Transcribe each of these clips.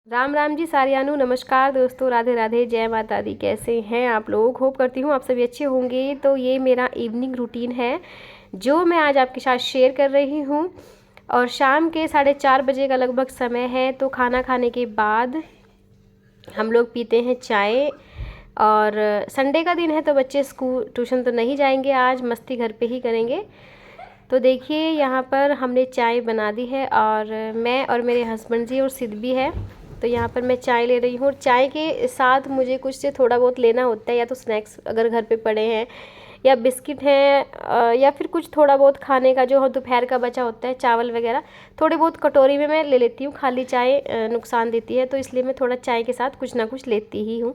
राम राम जी सारियानु। नमस्कार दोस्तों, राधे राधे, जय माता दी। कैसे हैं आप लोग? होप करती हूँ आप सभी अच्छे होंगे। तो ये मेरा इवनिंग रूटीन है जो मैं आज आपके साथ शेयर कर रही हूँ। और शाम के 4:30 बजे का लगभग समय है। तो खाना खाने के बाद हम लोग पीते हैं चाय। और संडे का दिन है तो बच्चे स्कूल ट्यूशन तो नहीं जाएंगे, आज मस्ती घर पे ही करेंगे। तो देखिए यहाँ पर हमने चाय बना दी है और मैं और मेरे हस्बैंड जी और सिद्ध भी है। तो यहाँ पर मैं चाय ले रही हूँ और चाय के साथ मुझे कुछ से थोड़ा बहुत लेना होता है, या तो स्नैक्स अगर घर पे पड़े हैं, या बिस्किट हैं, या फिर कुछ थोड़ा बहुत खाने का जो दोपहर का बचा होता है, चावल वगैरह थोड़े बहुत कटोरी में मैं ले लेती हूँ। खाली चाय नुकसान देती है, तो इसलिए मैं थोड़ा चाय के साथ कुछ ना कुछ लेती ही हूँ।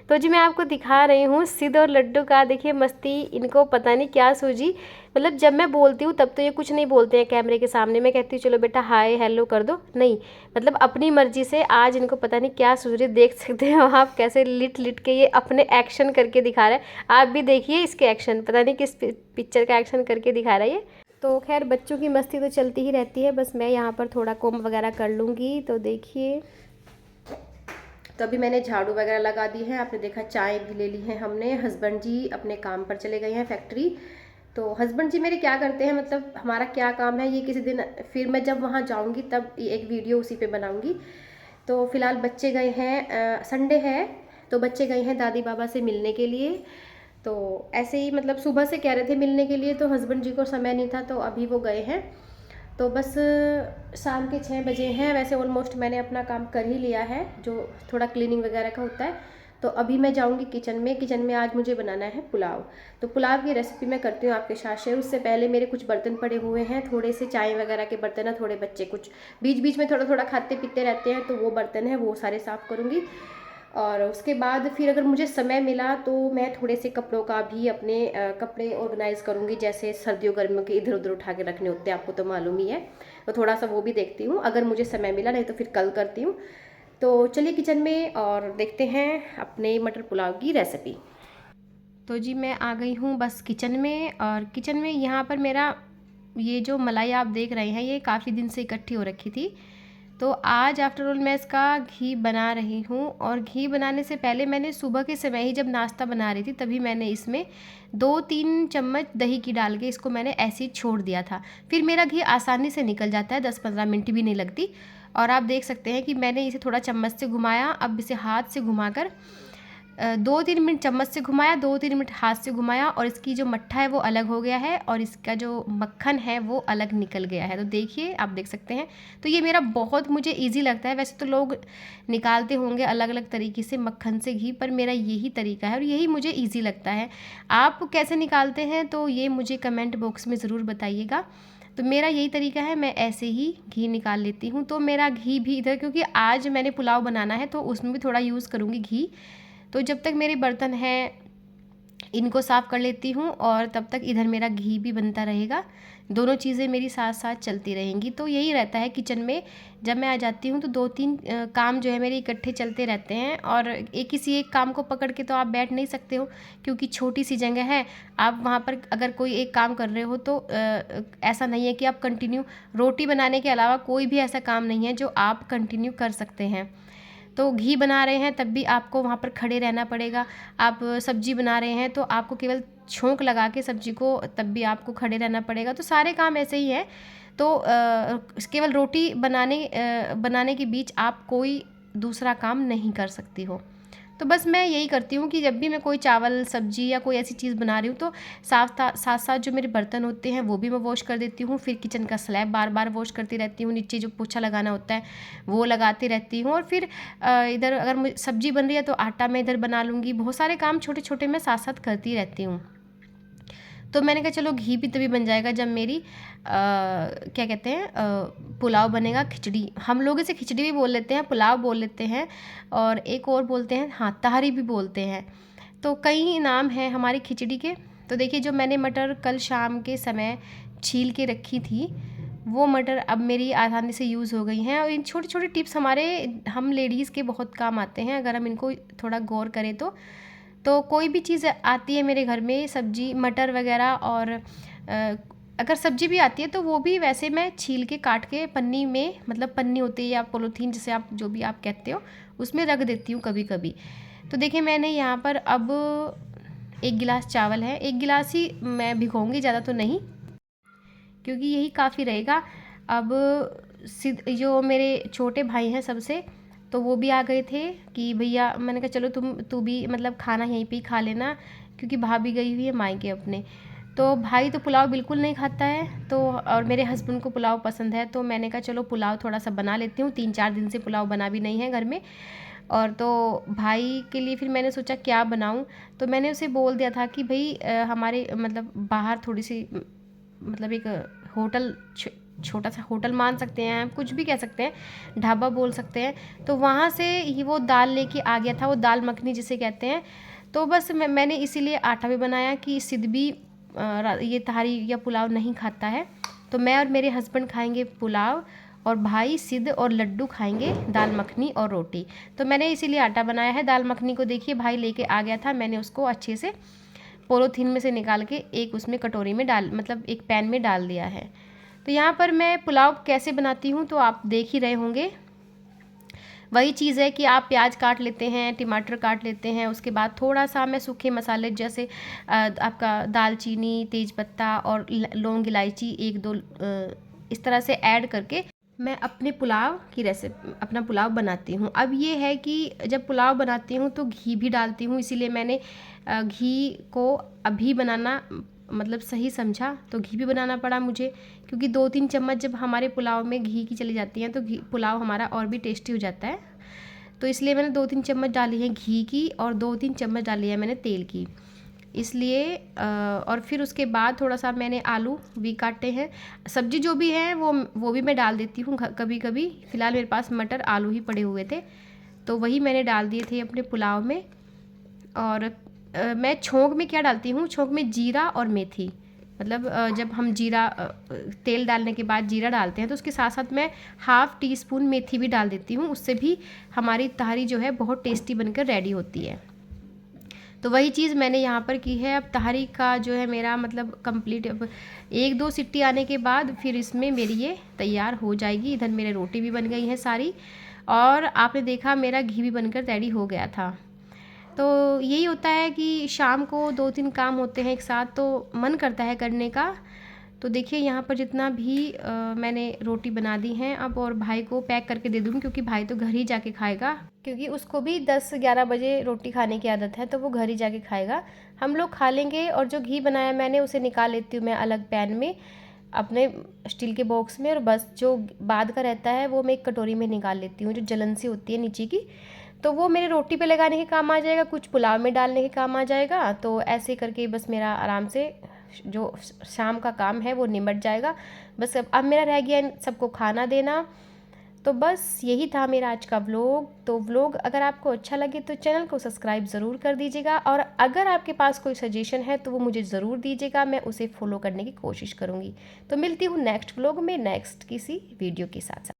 तो जी मैं आपको दिखा रही हूँ सिद्ध और लड्डू का। देखिए मस्ती, इनको पता नहीं क्या सूझी। मतलब जब मैं बोलती हूँ तब तो ये कुछ नहीं बोलते हैं कैमरे के सामने। मैं कहती हूँ चलो बेटा हाय हेलो कर दो, नहीं मतलब अपनी मर्जी से आज इनको पता नहीं क्या सूझ रही। देख सकते हो आप कैसे लिट लिट के ये अपने एक्शन करके दिखा रहा है। आप भी देखिए इसके एक्शन, पता नहीं किस पिक्चर का एक्शन करके दिखा रहा है ये। तो खैर बच्चों की मस्ती तो चलती ही रहती है, बस मैं यहाँ पर थोड़ा कोम वगैरह कर लूँगी। तो देखिए तो अभी मैंने झाड़ू वगैरह लगा दी है, आपने देखा चाय भी ले ली है हमने। हस्बैंड जी अपने काम पर चले गए हैं फैक्ट्री। तो हस्बैंड जी मेरे क्या करते हैं, मतलब हमारा क्या काम है ये किसी दिन फिर मैं जब वहाँ जाऊँगी तब एक वीडियो उसी पे बनाऊँगी। तो फिलहाल बच्चे गए हैं, संडे है तो बच्चे गए हैं दादी बाबा से मिलने के लिए। तो ऐसे ही मतलब सुबह से कह रहे थे मिलने के लिए, तो हस्बैंड जी को समय नहीं था तो अभी वो गए हैं। तो बस शाम के 6 बजे हैं। वैसे ऑलमोस्ट मैंने अपना काम कर ही लिया है, जो थोड़ा क्लीनिंग वगैरह का होता है। तो अभी मैं जाऊंगी किचन में। किचन में आज मुझे बनाना है पुलाव। तो पुलाव की रेसिपी मैं करती हूँ आपके साथ शेयर। उससे पहले मेरे कुछ बर्तन पड़े हुए हैं, थोड़े से चाय वगैरह के बर्तन है, थोड़े बच्चे कुछ बीच बीच में थोड़ा थोड़ा खाते पीते रहते हैं, तो वो बर्तन है वो सारे साफ़ करूँगी। और उसके बाद फिर अगर मुझे समय मिला तो मैं थोड़े से कपड़ों का भी अपने कपड़े ऑर्गेनाइज़ करूँगी, जैसे सर्दियों गर्मियों के इधर उधर उठा के रखने होते हैं, आपको तो मालूम ही है। तो थोड़ा सा वो भी देखती हूँ अगर मुझे समय मिला, नहीं तो फिर कल करती हूँ। तो चलिए किचन में और देखते हैं अपने मटर पुलाव की रेसिपी। तो जी मैं आ गई हूँ बस किचन में। और किचन में यहाँ पर मेरा ये जो मलाई आप देख रहे हैं ये काफ़ी दिन से इकट्ठी हो रखी थी। तो आज आफ्टर ऑल मैं इसका घी बना रही हूँ। और घी बनाने से पहले मैंने सुबह के समय ही जब नाश्ता बना रही थी तभी मैंने इसमें 2-3 चम्मच दही की डाल के इसको मैंने ऐसे ही छोड़ दिया था। फिर मेरा घी आसानी से निकल जाता है, 10-15 मिनट भी नहीं लगती। और आप देख सकते हैं कि मैंने इसे थोड़ा चम्मच से घुमाया, अब इसे हाथ से घुमाकर 2-3 मिनट चम्मच से घुमाया, 2-3 मिनट हाथ से घुमाया, और इसकी जो मट्ठा है वो अलग हो गया है और इसका जो मक्खन है वो अलग निकल गया है। तो देखिए आप देख सकते हैं। तो ये मेरा बहुत मुझे इजी लगता है। वैसे तो लोग निकालते होंगे अलग अलग तरीके से मक्खन से घी, पर मेरा यही तरीका है और यही मुझे ईजी लगता है। आप कैसे निकालते हैं तो ये मुझे कमेंट बॉक्स में ज़रूर बताइएगा। तो मेरा यही तरीका है, मैं ऐसे ही घी निकाल लेती हूँ। तो मेरा घी भी इधर, क्योंकि आज मैंने पुलाव बनाना है तो उसमें भी थोड़ा यूज़ करूँगी घी। तो जब तक मेरे बर्तन हैं इनको साफ़ कर लेती हूँ और तब तक इधर मेरा घी भी बनता रहेगा। दोनों चीज़ें मेरी साथ साथ चलती रहेंगी। तो यही रहता है किचन में, जब मैं आ जाती हूँ तो 2-3 काम जो है मेरे इकट्ठे चलते रहते हैं। और एक किसी एक काम को पकड़ के तो आप बैठ नहीं सकते हो, क्योंकि छोटी सी जगह है। आप वहाँ पर अगर कोई एक काम कर रहे हो तो ऐसा नहीं है कि आप कंटिन्यू, रोटी बनाने के अलावा कोई भी ऐसा काम नहीं है जो आप कंटिन्यू कर सकते हैं। तो घी बना रहे हैं तब भी आपको वहाँ पर खड़े रहना पड़ेगा। आप सब्जी बना रहे हैं तो आपको केवल छोंक लगा के सब्जी को तब भी आपको खड़े रहना पड़ेगा। तो सारे काम ऐसे ही हैं। तो केवल रोटी बनाने के बीच आप कोई दूसरा काम नहीं कर सकती हो। तो बस मैं यही करती हूँ कि जब भी मैं कोई चावल सब्जी या कोई ऐसी चीज़ बना रही हूँ तो साथ साथ जो मेरे बर्तन होते हैं वो भी मैं वॉश कर देती हूँ। फिर किचन का स्लैब बार बार वॉश करती रहती हूँ, नीचे जो पोछा लगाना होता है वो लगाती रहती हूँ। और फिर इधर अगर मुझे सब्जी बन रही है तो आटा मैं इधर बना लूँगी। बहुत सारे काम छोटे छोटे मैं साथ साथ करती रहती हूँ। तो मैंने कहा चलो घी भी तभी बन जाएगा जब मेरी क्या कहते हैं पुलाव बनेगा। खिचड़ी, हम लोग इसे खिचड़ी भी बोल लेते हैं, पुलाव बोल लेते हैं, और एक और बोलते हैं, हाँ तहरी भी बोलते हैं। तो कई नाम हैं हमारी खिचड़ी के। तो देखिए जो मैंने मटर कल शाम के समय छील के रखी थी वो मटर अब मेरी आसानी से यूज़ हो गई हैं। और इन छोटे छोटे टिप्स हमारे हम लेडीज़ के बहुत काम आते हैं अगर हम इनको थोड़ा गौर करें तो कोई भी चीज़ आती है मेरे घर में, सब्जी मटर वगैरह और अगर सब्जी भी आती है तो वो भी वैसे मैं छील के काट के पन्नी में, मतलब पन्नी होती है या पॉलीथीन जिसे आप जो भी आप कहते हो, उसमें रख देती हूँ कभी कभी। तो देखिए मैंने यहाँ पर अब 1 गिलास चावल है, 1 गिलास ही मैं भिगोऊँगी, ज़्यादा तो नहीं, क्योंकि यही काफ़ी रहेगा। अब जो मेरे छोटे भाई हैं सबसे, तो वो भी आ गए थे कि भैया, मैंने कहा चलो तू भी मतलब खाना यहीं पे ही खा लेना, क्योंकि भाभी गई हुई है मायके अपने। तो भाई तो पुलाव बिल्कुल नहीं खाता है, तो और मेरे हस्बैंड को पुलाव पसंद है, तो मैंने कहा चलो पुलाव थोड़ा सा बना लेती हूँ, 3-4 दिन से पुलाव बना भी नहीं है घर में। और तो भाई के लिए फिर मैंने सोचा क्या बनाऊँ, तो मैंने उसे बोल दिया था कि भाई हमारे मतलब बाहर थोड़ी सी मतलब एक होटल, छोटा सा होटल मान सकते हैं, आप कुछ भी कह सकते हैं, ढाबा बोल सकते हैं। तो वहाँ से ही वो दाल लेके आ गया था, वो दाल मखनी जिसे कहते हैं। तो बस मैंने इसीलिए आटा भी बनाया कि सिद्ध भी ये तहारी या पुलाव नहीं खाता है, तो मैं और मेरे हस्बैंड खाएंगे पुलाव, और भाई सिद्ध और लड्डू खाएंगे दाल मखनी और रोटी। तो मैंने इसीलिए आटा बनाया है। दाल मखनी को देखिए भाई लेके आ गया था, मैंने उसको अच्छे से पोलोथीन में से निकाल के एक उसमें कटोरी में डाल, मतलब एक पैन में डाल दिया है। तो यहाँ पर मैं पुलाव कैसे बनाती हूँ तो आप देख ही रहे होंगे। वही चीज़ है कि आप प्याज काट लेते हैं, टमाटर काट लेते हैं, उसके बाद थोड़ा सा मैं सूखे मसाले जैसे आपका दालचीनी, तेज़पत्ता और लौंग इलायची 1-2 इस तरह से ऐड करके मैं अपने पुलाव की रेसिपी, अपना पुलाव बनाती हूँ। अब ये है कि जब पुलाव बनाती हूँ तो घी भी डालती हूँ, इसीलिए मैंने घी को अभी बनाना मतलब सही समझा, तो घी भी बनाना पड़ा मुझे, क्योंकि 2-3 चम्मच जब हमारे पुलाव में घी की चली जाती हैं तो घी पुलाव हमारा और भी टेस्टी हो जाता है। तो इसलिए मैंने 2-3 चम्मच डाली है घी की, और 2-3 चम्मच डाली है मैंने तेल की, इसलिए और फिर उसके बाद थोड़ा सा मैंने आलू भी काटे हैं। सब्जी जो भी है वो भी मैं डाल देती हूँ कभी कभी। फ़िलहाल मेरे पास मटर आलू ही पड़े हुए थे, तो वही मैंने डाल दिए थे अपने पुलाव में। और मैं छोंक में क्या डालती हूँ, छोंक में जीरा और मेथी, मतलब जब हम जीरा तेल डालने के बाद जीरा डालते हैं तो उसके साथ साथ मैं 1/2 टीस्पून मेथी भी डाल देती हूँ, उससे भी हमारी तहारी जो है बहुत टेस्टी बनकर रेडी होती है। तो वही चीज़ मैंने यहाँ पर की है। अब तहारी का जो है मेरा मतलब कंप्लीट, अब 1-2 सीटी आने के बाद फिर इसमें मेरी ये तैयार हो जाएगी। इधर मेरे रोटी भी बन गई है सारी, और आपने देखा मेरा घी भी बनकर रेडी हो गया था। तो यही होता है कि शाम को 2-3 काम होते हैं एक साथ, तो मन करता है करने का। तो देखिए यहाँ पर जितना भी मैंने रोटी बना दी हैं अब, और भाई को पैक करके दे दूँगी, क्योंकि भाई तो घर ही जाके खाएगा, क्योंकि उसको भी 10-11 बजे रोटी खाने की आदत है, तो वो घर ही जाके खाएगा। हम लोग खा लेंगे। और जो घी बनाया मैंने उसे निकाल लेती हूँ मैं अलग पैन में अपने स्टील के बॉक्स में, और बस जो बाद का रहता है वो मैं एक कटोरी में निकाल लेती हूँ, जो जलन सी होती है नीचे की, तो वो मेरे रोटी पे लगाने के काम आ जाएगा, कुछ पुलाव में डालने के काम आ जाएगा। तो ऐसे करके बस मेरा आराम से जो शाम का काम है वो निमट जाएगा। बस अब मेरा रह गया इन सबको खाना देना। तो बस यही था मेरा आज का व्लॉग। तो व्लॉग अगर आपको अच्छा लगे तो चैनल को सब्सक्राइब ज़रूर कर दीजिएगा, और अगर आपके पास कोई सजेशन है तो वो मुझे ज़रूर दीजिएगा, मैं उसे फॉलो करने की कोशिश करूँगी। तो मिलती हूँ नेक्स्ट व्लॉग में नेक्स्ट किसी वीडियो के साथ।